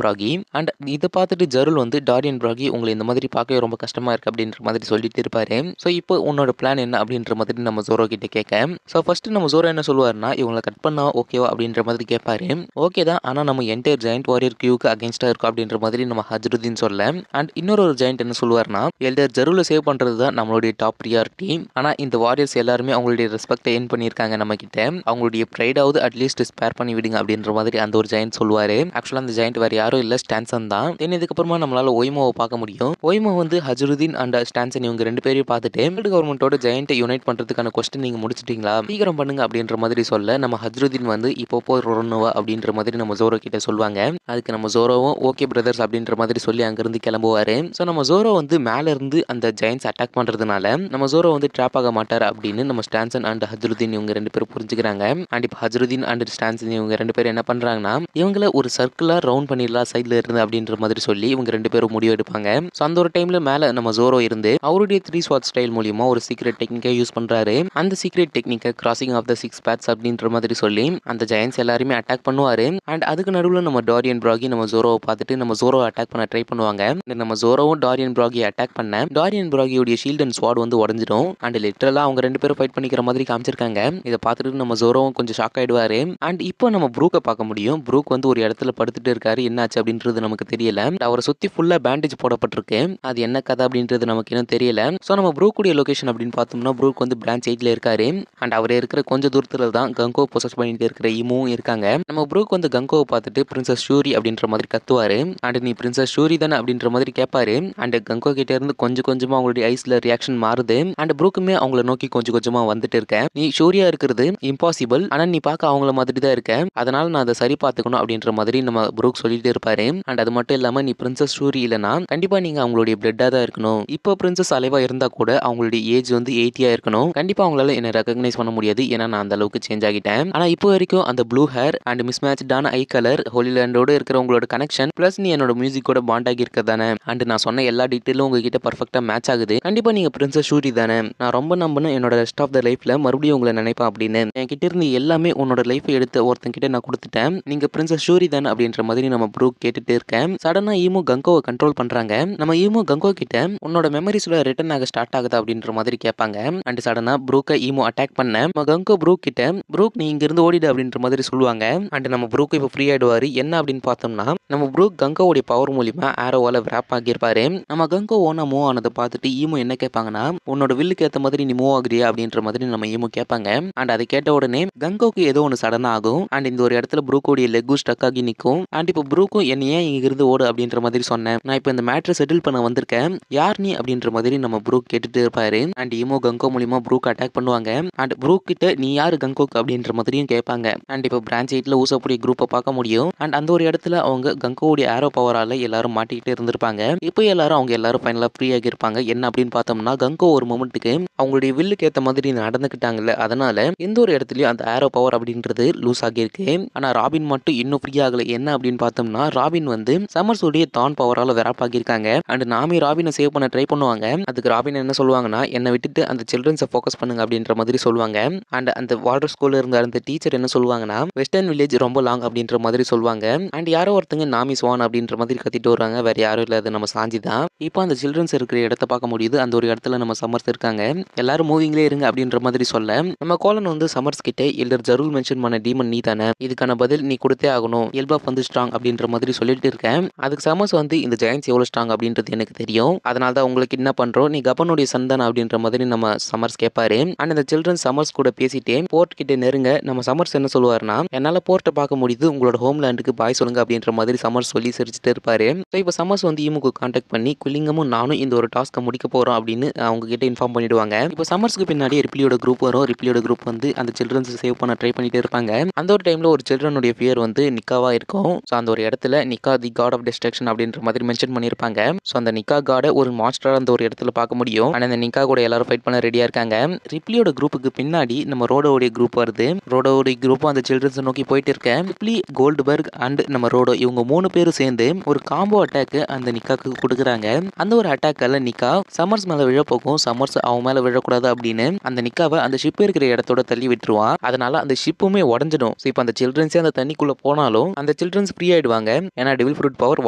பிராகி. அண்ட் இதை பார்த்துட்டு ஜெருல் வந்து டாரியன் பிராகி உங்களை இந்த மாதிரி பார்க்கவே ரொம்ப கஷ்டமாக இருக்குது அப்படின்ற மாதிரி சொல்லிட்டு இருப்பாரு. ஸோ இப்போ உன்னோட பிளான் என்ன அப்படின்ற மாதிரி நம்ம ஜோரோ கிட்ட கேட்க, ஸோ ஃபர்ஸ்ட் நம்ம ஜோரோ என்ன சொல்லுவாருன்னா இவங்களை கட் பண்ணா ஓகேவா அப்படின்ற மாதிரி கேட்பாரு. ஓகே தான், ஆனால் நம்ம என்டையர் ஜெயண்ட் வாரியர் கியூக்கு அகேன்ஸ்டா இருக்கும் அப்படின்ற மாதிரி நம்ம ஹஜ்ருதீன் சொல்ல. அண்ட் இன்னொரு ஜெயண்ட் என்ன சொல்லுவார்னா எல்டர் ஜெருல சேவ் பண்றது தான் நம்மளுடைய டாப் ப்ரியாரிட்டி. ஆனால் இந்த வாரியர்ஸ் எல்லாருமே அவங்களுடைய ரெஸ்பெக்டை ஏன் பண்ணியிருக்காங்க நம்ம கிட்ட, அவங்களுடைய ப்ரைடாவது அட்லீஸ்ட் ஸ்பேர் பண்ணி விடுங்க அப்படின்ற மாதிரி அந்த ஒரு ஜெயண்ட் சொல்லுவாரு. ஆக்சுவலாக அந்த ஜெயண்ட் வேற யாரும் இல்லை, ஸ்டான்சன் தான். தென் இதுக்கப்புறமா நம்மளால ஒய்மோவை பார்க்க முடியும். ஒய்மோ வந்து ஹஜ்ருதீன் அண்ட் ஸ்டான்சன் இவங்க ரெண்டு பேரையும் பார்த்துட்டு வேர்ல்டு கவர்மெண்ட்டோட ஜெயண்ட்டை யுனைட் பண்றதுக்கான கொஸ்டின் நீங்க முடிச்சிட்டீங்களா, சீக்கிரம் பண்ணுங்க அப்படின்ற மாதிரி சொல்ல நம்ம ஹஜ்ருதீன் வந்து இப்போ போய் ரொன்னுவா அப்படின்ற மாதிரி நம்ம ஜோரோ கிட்ட சொல்லுவாங்க. அதுக்கு நம்ம ஜோரோவும் ஓகே பிரதர்ஸ் அப்படின்ற மாதிரி சொல்லி அங்கிருந்து கிளம்புவாரு. ஸோ நம்ம ஜோரோ வந்து மேல இருந்து அந்த ஜெயண்ட்ஸ் அட்டாக் பண்றதுனால நம்ம ஜோரோ வந்து ட்ராப் ஆக மாட்டார் அப்படின்னு நம்ம ஸ்டான்சன் அண்ட் ஹஜ்ருதீன் இவங்க ரெண்டு பேரும் புரிஞ்சுக்கிறாங்க. அண்ட் இப்போ ஹஜ்ருதீன் அண்ட் ஸ்டான்சன் இவங்க ரெண்டு பேரும் என்ன பண்றாங்கன்னா இவங்கள ஒரு சர்க்குலா ரவுண்ட் பண்ணிடலாம் சைட்ல இருந்து அப்படின்ற மாதிரி சொல்லி இவங்க ரெண்டு பேரும் முடிவு எடுப்பாங்க. ஸோ அந்த ஒரு டைம்ல மேல நம்ம ஜோரோ இருந்து அவருடைய 3 ஸ்வாட் ஸ்டைல் மூலியமா ஒரு சீக்ரெட் டெக்னிக்கை யூஸ் பண்றாரு. அந்த சீக்ரெட் டெக்னிக்கை கிராசிங் ஆஃப் த 6 பேத்ஸ் அப்படின்ற மாதிரி சொல்லி அந்த ஜெயண்ட்ஸ் எல்லாருமே அட்டாக் பண்ணுவாரு. அண்ட் அதுக்கு நடுவில் நம்ம டாரியன் பிராகி நம்ம ஜோரோவை பார்த்துட்டு நம்ம ஜோரோ அட்டாக் பண்ண ட்ரை பண்ணுவாங்க. நம்ம ஜோரோவும் டாரியன் பிராகி அட்டாக் பண்ண டாரியன் பிராகியோட ஷீல்ட் அண்ட் ஸ்வாட் வந்து உடஞ்சிடும். அண்ட் லிட்டரலா அவங்க ரெண்டு பேரும் ஃபைட் பண்ணிக்கிற மாதிரி காமிச்சிருக்காங்க. இதை பார்த்துட்டு நம்ம ஜோரோவும் கொஞ்சம் ஷாக் ஆயிடுவாரு. அண்ட் இப்போ நம்ம ப்ரூக்கை பார்க்க முடியும். ப்ரூக் வந்து ஒரு இடத்துல படுத்துட்டு இருக்காரு. என்னாச்சு அப்படின்றது நமக்கு தெரியல. அவரை சுத்தி ஃபுல்லா பேண்டேஜ் போடப்பட்டிருக்கு. அது என்ன கதை அப்படின்றது நமக்கு இன்னும் தெரியல. ஸோ நம்ம ப்ரூக்குடைய லொகேஷன் அப்படின்னு பார்த்தோம்னா ப்ரூக் வந்து பிரான்ச் 8ல இருக்காரு. அண்ட் அவர் இருக்கிற கொஞ்சம் தூரத்துல தான் கங்கோ பொசஸ் பண்ணிட்டு இருக்கிற இமுவும் இருக்காங்க. நம்ம ப்ரூக் வந்து கங்கோவை பார்த்துட்டு பிரின்சஸ் ஷூரி அப்படின்ற மாதிரி கத்துவாரு. அண்ட் நீ பிரின்சஸ் ஷூரி தானே அப்படின்ற மாதிரி கேட்பாரு. அண்ட் கங்கோ கிட்ட இருந்து கொஞ்சம் கொஞ்சமா அவங்களுடைய ஐஸ்ல ரியாக்ஷன் மாறுது. அண்ட் ப்ரூக்குமே அவங்கள நோக்கி கொஞ்சம் கொஞ்சமா வந்துட்டு இருக்கேன். நீ ஷூரியா இருக்கிறது இம்பாசிபிள், ஆனா நீ பார்க்க அவங்கள மாதிரி தான் இருக்க, அதனால நான் அதை சரி பார்த்துக்கணும் அப்படின்ற மாதிரி நம்ம ப்ரூக் சொல்லிட்டு இருப்பாரு. அண்ட் அது மட்டும் இல்லாம நீ பிரின்சஸ் ஷூரி இல்லைனா கண்டிப்பா நீங்க அவங்களுடைய பிளட்டா தான் இருக்கணும். இப்போ பிரின்சஸ் அலைவா இருந்தா கூட அவங்களுடைய ஏஜ் வந்து 80 இருக்கணும். கண்டிப்பா அவங்களால என்ன ரெகக்னைஸ் பண்ண முடியாது, ஏன்னா நான் அந்த அளவுக்கு சேஞ்ச் ஆகிட்டேன். ஆனா இப்போ வரைக்கும் அந்த ப்ளூ ஹேர் அண்ட் மிஸ் மேட்ச்டான ஐ கலர் ஹோலிலேண்டோட இருக்கிற உங்களோட கனெக்ஷன் பிளஸ் நீ என்னோட மியூசிக்கோட பாண்ட் ஆகி இருக்க தானே, அண்ட் நான் சொன்ன எல்லா டீட்டெயிலும் உங்ககிட்ட பர்ஃபெக்டா மேட்ச் ஆகுது. கண்டிப்பா நீங்க பிரின்சஸ் ஷூரி தானே, நான் ரொம்ப நம்பினேன் என்னோட ரெஸ்ட் ஆஃப் த லைஃப்ல மறுபடியும் உங்களை நினைப்பேன் அப்படின்னு. என்கிட்ட இருந்து எல்லாமே உன்னோட லைஃபை எடுத்து ஒருத்தங்கிட்ட நான் கொடுத்துட்டேன், நீங்க பிரின்சஸ் ஷூரி தானே அப்படின்ற மாதிரி நம்ம ப்ரூக் கேட்டுட்டு இருக்கேன். சடனா ஈமோ கங்கோவை கண்ட்ரோல் பண்றாங்க. நம்ம ஈமோ கங்கோ கிட்ட உன்னோட மெமரிஸ்ல ரிட்டர்ன் ஆக ஸ்டார்ட் ஆகுது அப்படின்ற மாதிரி கேட்பாங்க. அண்ட் சடனா ப்ரூக்கை ஈமோ அட்டாக் பண்ண நம்ம கங்கோ ப்ரூக் கிட்ட ப்ரூக் நீ இங்க இருந்து ஓடிடு அப்படின்ற மாதிரி சொல்லுவாங்க. அண்ட் நம்ம ப்ரூக் இப்போ ஃப்ரீ ஆயிடுவாரு. என்ன அப்படின்னு பார்த்தோம்னா நம்ம ப்ரூக் கங்கோவுடைய பவர் மூலியமா ஆரோவால விராப் ஆகியிருப்பாரு. நம்ம கங்கோ ஓனா மூவ் ஆனதை பார்த்துட்டு ஈமோ என்ன கேட்பாங்கன்னா உன்னோட வில்லுக்கு ஏற்ற மாதிரி நீ மூவ் ஆகுறியா அப்படின்ற மாதிரி நம்ம ஈமோ கேட்பாங்க. அண்ட் அதை கேட்ட உடனே கங்கோக்கு ஏதோ ஒன்று சடனா ஆகும். அண்ட் இந்த ஒரு இடத்துல ப்ரூக்கோடைய லெக்கும் ஸ்டக் ஆகி நிற்கும். அண்ட் இப்போ ப்ரூக்கும் என்ன ஏன் இங்க இருந்து ஓடு அப்படின்ற மாதிரி சொன்னேன், நான் இப்போ இந்த மேட்ரை செட்டில் பண்ண வந்திருக்கேன், யார் நீ அப்படின்ற மாதிரி நம்ம ப்ரூக் கேட்டுட்டு இருப்பாரு. அண்ட் ஈமோ கங்கோ மூலியமா ப்ரூக் அட்டாக் பண்ணுவாங்க. அண்ட் ப்ரூக் கிட்ட நீ யாரு கங்கோக்கு அப்படின்ற மாதிரியும் கேட்பாங்க. அண்ட் இப்போ பிரான்ச் 8ல ஊசப்புடைய குரூப்பை பார்க்க முடியும். அண்ட் அந்த ஒரு இடத்துல அவங்க கங்கோவுடைய ஆரோ பவரால எல்லாரும் மாட்டிக்கிட்டு இருந்திருப்பாங்க. இப்போ அவங்க எல்லாரும் ஃபைனலா ஃப்ரீ ஆகி இருப்பாங்க. என்ன அப்படின்னு பார்த்தோம்னா கங்கோ ஒரு மொமெண்ட்டுக்கு அவங்களுடைய வில்லுக்கு ஏற்ற மாதிரி நடந்துக்கிட்டாங்கல்ல, அதனால எந்த ஒரு இடத்துலயும் அந்த ஆரோ பவர் அப்படின்றது லூஸ் ஆகியிருக்கு. ஆனா ராபின் மட்டும் இன்னும் ஃப்ரீ ஆகல. என்ன அப்படின்னு பார்த்தோம்னா ராபின் வந்து சம்மர்ஸுடைய தான் பவரால வெராப் ஆகியிருக்காங்க. அண்ட் நாமே ராபினை சேவ் பண்ண ட்ரை பண்ணுவாங்க. அதுக்கு ராபின் என்ன சொல்லுவாங்கன்னா, என்னை விட்டுட்டு அந்த சில்ட்ரன்ஸை ஃபோக்கஸ் பண்ணுங்க அப்படின்ற மாதிரி சொல்லுவாங்க. அண்ட் அந்த வாட்டர் ஸ்கூல்ல இருந்த அந்த டீச்சர் என்ன சொல்லுவாங்கன்னா, வெஸ்டர்ன் வில்லேஜ் ரொம்ப லாங் அப்படின்ற மாதிரி சொல்லுவாங்க. அண்ட் யாரோ ஒருத்தங்க நாமி ஸ்வான் அப்படின்ற மாதிரி கத்திட்டு வராங்க. வேற யாரும் இல்ல, அது நம்ம சாஞ்சி தான். இப்போ அந்த சில்ட்ரன்ஸ் இருக்கிற இடத்த பார்க்க முடியுது. அந்த ஒரு இடத்துல நம்ம சம்மர்ஸ் இருக்காங்க. எல்லாரும் மூவிங்லேயே இருங்க அப்படின்ற மாதிரி சொல்ல, நம்ம கோலன் வந்து சம்மர்ஸ் கிட்ட எல்டர் ஜரூல் மென்ஷன் பண்ண டீமன் நீ தானே, இதுக்கான பதில் நீ கொடுத்தே ஆகணும், எல்பாப் வந்து ஸ்ட்ராங் அப்படின்ற மாதிரி சொல்லிட்டு இருக்கேன். அதுக்கு சம்மர்ஸ் வந்து இந்த ஜெயன்ஸ் எவ்வளோ ஸ்ட்ராங் அப்படின்றது எனக்கு தெரியும், அதனால தான் உங்களுக்கு என்ன பண்றோம், நீ கப்பனுடைய சந்தானம் அப்படின்ற மாதிரி நம்ம சம்மர்ஸ் கேட்பாரு. அண்ட் இந்த சில்ட்ரன் சம்மர்ஸ் கூட பேசிட்டே போர்ட் கிட்ட நெருங்க நம்ம சம்மர்ஸ் என்ன சொல்லுவாருன்னா, என்னால போர்ட்டை பார்க்க முடியுது, உங்களோட ஹோம்லேண்டுக்கு பாய் சொல்லுங்க அப்படின்ற மாதிரி சம்மர்ஸ் சொல்லி சிரிச்சுட்டு இருப்பாரு. ஸோ இப்போ சம்மர்ஸ் வந்து ஈமுக்கு கான்டாக்ட் பண்ணி குலிங்கமும் நானும் இந்த ஒரு டாஸ்க்கை முடிக்க போறோம் அப்படின்னு அவங்க கிட்ட இன்ஃபார்ம் பண்ணிடுவாங்க. இப்போ சம்மர்ஸ்க்கு பின்னாடி ரிப்ளியோட குரூப் வரும். ரிப்ளியோட குரூப் வந்து அந்த சில்ட்ரன்ஸ் சேவ் பண்ண ட்ரை பண்ணிட்டே இருப்பாங்க. அந்த ஒரு டைம்ல ஒரு சில்ட்ரனுடைய ஃபியர் வந்து நிக்காவா இருக்கும். ஸோ அந்த ஒரு இடத்துல நிக்கா தி காட் ஆஃப் டிஸ்ட்ரக்ஷன் அப்படின்ற மாதிரி மென்ஷன் பண்ணியிருப்பாங்க. ஸோ அந்த நிக்கா காடை ஒரு மாஸ்டரா அந்த ஒரு இடத்துல பார்க்க முடியும். ஆனால் அந்த நிக்கா கூட எல்லாரும் ஃபைட் பண்ண ரெடியா இருக்காங்க. ரிப்ளியோட குரூப்புக்கு பின்னாடி நம்ம ரோடோடைய குரூப் வருது. ரோடோடைய குரூப்பும் அந்த சில்ட்ரன்ஸ் நோக்கி போயிட்டு இருக்கேன். ரிப்ளி, கோல்ட்பர்க் அண்ட் நம்ம ரோடோ இவங்க 3 பேரும் சேர்ந்து ஒரு காம்போ அட்டாக் அந்த நிக்காக்கு கொடுக்குறாங்க. அந்த ஒரு அட்டாக்கால நிக்கா சம்மர்ஸ் மேல விழ போகும். சம்மர்ஸ் அவன் மேல விழக்கூடாது அப்படின்னு அந்த நிக்காவை அந்த ஷிப் இருக்கிற இடத்தோட தள்ளி விட்டுருவான். அதனால அந்த ஷிப்புமே உடஞ்சிடும். ஸோ இப்போ அந்த சில்ட்ரன்ஸே அந்த தண்ணிக்குள்ள போனாலும் அந்த சில்ட்ரன்ஸ் ஃப்ரீ ஆயிடுவாங்க. ஏன்னா டெவில் ஃப்ரூட் பவர்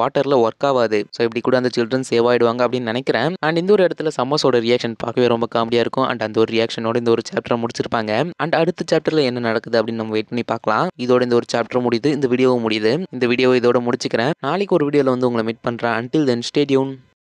வாட்டர்ல ஒர்க் ஆகாது. ஸோ இப்படி கூட அந்த சில்ட்ரன்ஸ் சேவ் ஆயிடுவாங்க அப்படின்னு நினைக்கிறேன். அண்ட் இந்த ஒரு இடத்துல சம்மர்ஸோட ரியாக்ஷன் பார்க்கவே ரொம்ப காமெடியா இருக்கும். அண்ட் அந்த ஒரு ரியாக்ஷனோட இந்த ஒரு சாப்டரை முடிச்சிருப்பாங்க. அண்ட் அடுத்த சாப்டர்ல என்ன நடக்குது அப்படின்னு நம்ம வெயிட் பண்ணி பார்க்கலாம். இதோட இந்த ஒரு சாப்டர் முடியுது, இந்த வீடியோவும் முடியுது. இந்த வீடியோ இதோட முடிச்சுக்கிறேன். நாளைக்கு ஒரு வீடியோல வந்து உங்களை மீட் பண்றேன். until then stay tuned.